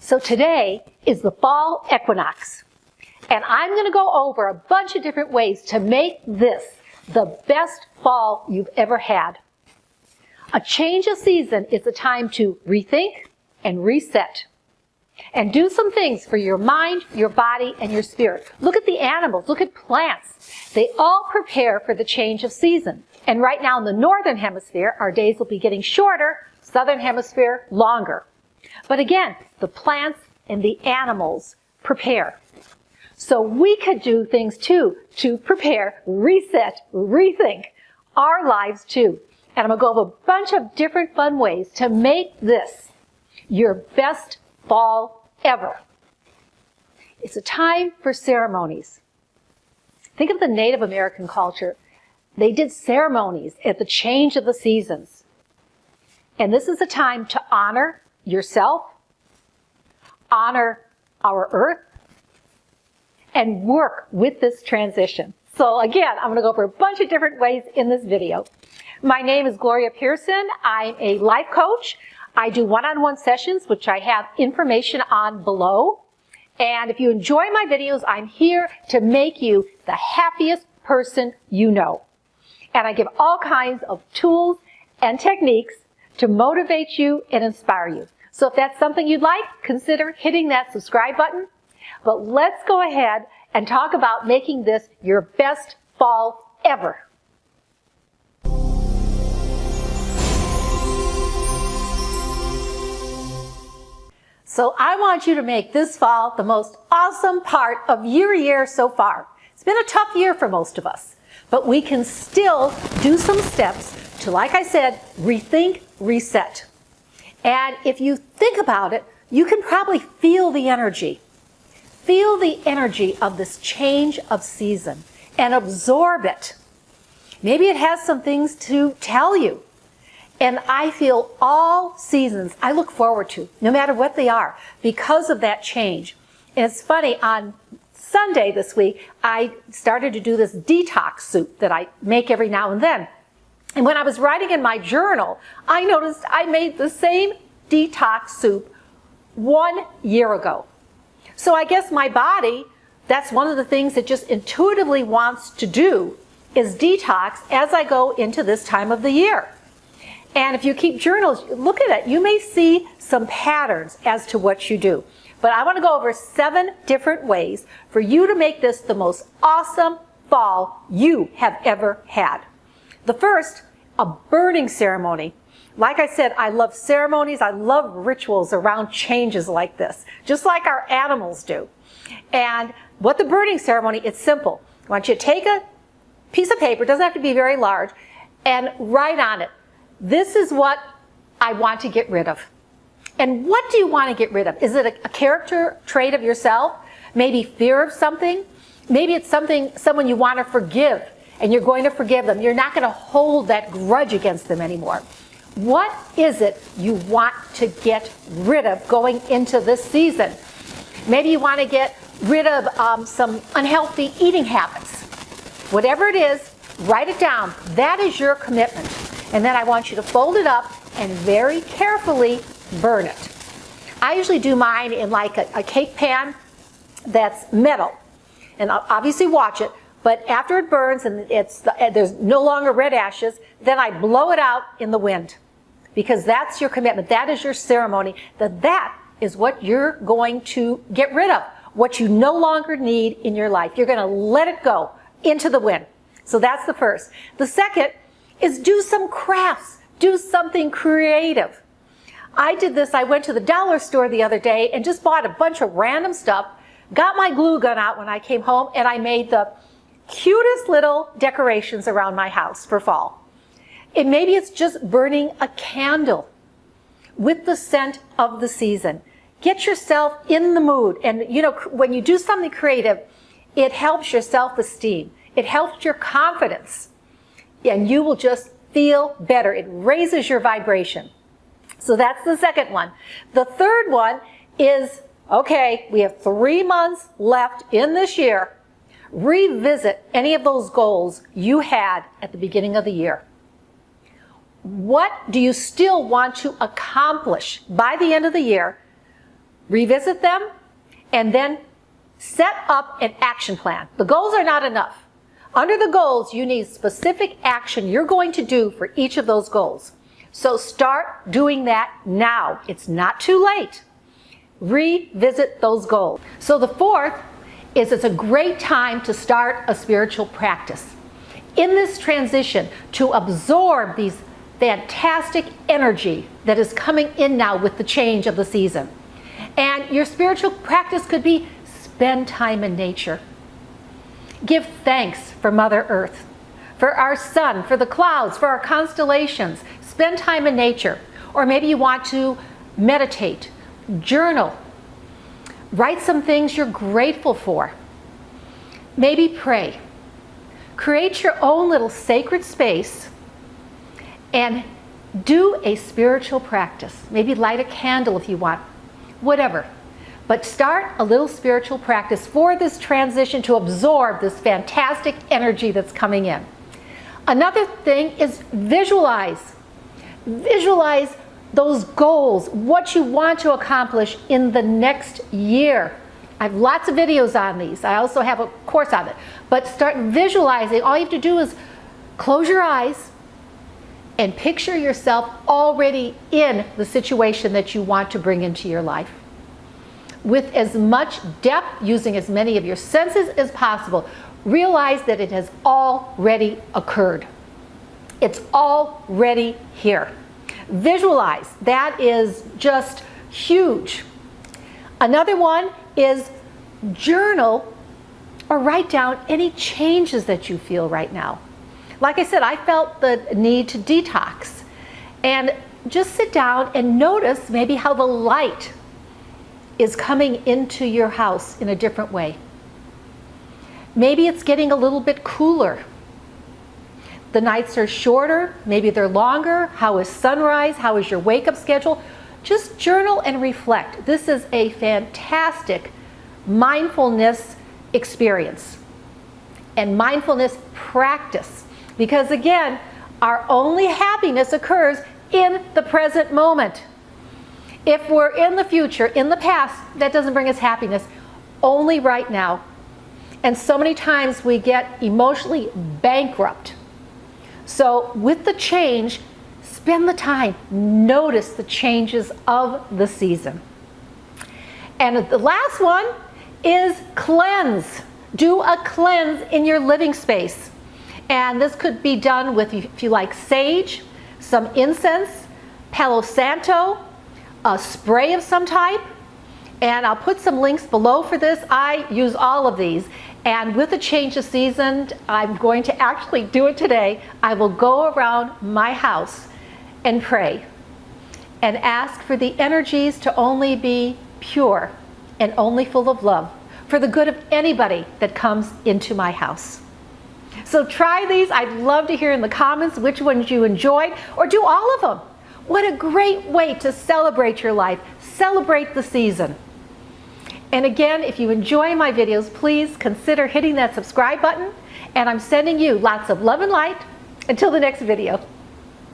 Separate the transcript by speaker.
Speaker 1: So today is the fall equinox, and I'm going to go over a bunch of different ways to make this the best fall you've ever had. A change of season is a time to rethink and reset and do some things for your mind, your body, and your spirit. Look at the animals, look at plants. They all prepare for the change of season. And right now in the northern hemisphere, our days will be getting shorter, southern hemisphere longer. But again, the plants and the animals prepare. So we could do things too to prepare, reset, rethink our lives too. And I'm going to go over a bunch of different fun ways to make this your best fall ever. It's a time for ceremonies. Think of the Native American culture. They did ceremonies at the change of the seasons. And this is a time to honor yourself, honor our earth, and work with this transition. So again, I'm going to go over a bunch of different ways in this video. My name is Gloria Pierson. I'm a life coach. I do one-on-one sessions, which I have information on below. And if you enjoy my videos, I'm here to make you the happiest person you know. And I give all kinds of tools and techniques to motivate you and inspire you. So if that's something you'd like, consider hitting that subscribe button. But let's go ahead and talk about making this your best fall ever. So I want you to make this fall the most awesome part of your year so far. It's been a tough year for most of us, but we can still do some steps to, like I said, rethink, reset. And if you think about it, you can probably feel the energy. Feel the energy of this change of season and absorb it. Maybe it has some things to tell you. And I feel all seasons I look forward to, no matter what they are, because of that change. And it's funny, on Sunday this week, I started to do this detox soup that I make every now and then. And when I was writing in my journal, I noticed I made the same detox soup 1 year ago. So I guess my body, that's one of the things it just intuitively wants to do, is detox as I go into this time of the year. And if you keep journals, look at it. You may see some patterns as to what you do. But I want to go over 7 different ways for you to make this the most awesome fall you have ever had. The first, a burning ceremony. Like I said, I love ceremonies. I love rituals around changes like this, just like our animals do. And what the burning ceremony, it's simple. I want you to take a piece of paper, it doesn't have to be very large, and write on it, this is what I want to get rid of. And what do you want to get rid of? Is it a character trait of yourself? Maybe fear of something? Maybe it's someone you want to forgive, and you're going to forgive them. You're not going to hold that grudge against them anymore. What is it you want to get rid of going into this season? Maybe you want to get rid of some unhealthy eating habits. Whatever it is, write it down. That is your commitment. And then I want you to fold it up and very carefully burn it. I usually do mine in like a cake pan that's metal. And I'll obviously watch it, but after it burns and there's no longer red ashes, then I blow it out in the wind. Because that's your commitment. That is your ceremony. That is what you're going to get rid of. What you no longer need in your life. You're going to let it go into the wind. So that's the first. The second is do some crafts. Do something creative. I did this. I went to the dollar store the other day and just bought a bunch of random stuff, got my glue gun out when I came home, and I made the cutest little decorations around my house for fall. And maybe it's just burning a candle with the scent of the season. Get yourself in the mood. And you know, when you do something creative, it helps your self-esteem. It helps your confidence. And you will just feel better. It raises your vibration. So that's the second one. The third one is, okay, we have 3 months left in this year. Revisit any of those goals you had at the beginning of the year. What do you still want to accomplish by the end of the year? revisit them, and then set up an action plan. The goals are not enough. Under the goals, you need specific action you're going to do for each of those goals. So start doing that now. It's not too late. Revisit those goals. So the fourth is it's a great time to start a spiritual practice. In this transition, to absorb these fantastic energy that is coming in now with the change of the season. And your spiritual practice could be spend time in nature. Give thanks for Mother Earth, for our sun, for the clouds, for our constellations. Spend time in nature. Or maybe you want to meditate, journal, write some things you're grateful for. Maybe pray. Create your own little sacred space and do a spiritual practice. Maybe light a candle if you want, whatever. But start a little spiritual practice for this transition to absorb this fantastic energy that's coming in. Another thing is visualize. Visualize those goals, what you want to accomplish in the next year. I have lots of videos on these. I also have a course on it. But start visualizing. All you have to do is close your eyes and picture yourself already in the situation that you want to bring into your life. With as much depth, using as many of your senses as possible, realize that it has already occurred. It's already here. Visualize. That is just huge. Another one is journal or write down any changes that you feel right now. Like I said, I felt the need to detox. And just sit down and notice maybe how the light is coming into your house in a different way. Maybe it's getting a little bit cooler. The nights are shorter, maybe they're longer. How is sunrise? How is your wake-up schedule? Just journal and reflect. This is a fantastic mindfulness experience and mindfulness practice. Because again, our only happiness occurs in the present moment. If we're in the future, in the past, that doesn't bring us happiness. Only right now. And so many times we get emotionally bankrupt. So with the change, spend the time. Notice the changes of the season. And the last one is cleanse. Do a cleanse in your living space. And this could be done with, if you like, sage, some incense, Palo Santo, a spray of some type. And I'll put some links below for this. I use all of these. And with the change of season, I'm going to actually do it today. I will go around my house and pray and ask for the energies to only be pure and only full of love for the good of anybody that comes into my house. So try these. I'd love to hear in the comments which ones you enjoyed, or do all of them. What a great way to celebrate your life, celebrate the season. And again, if you enjoy my videos, please consider hitting that subscribe button. And I'm sending you lots of love and light. Until the next video.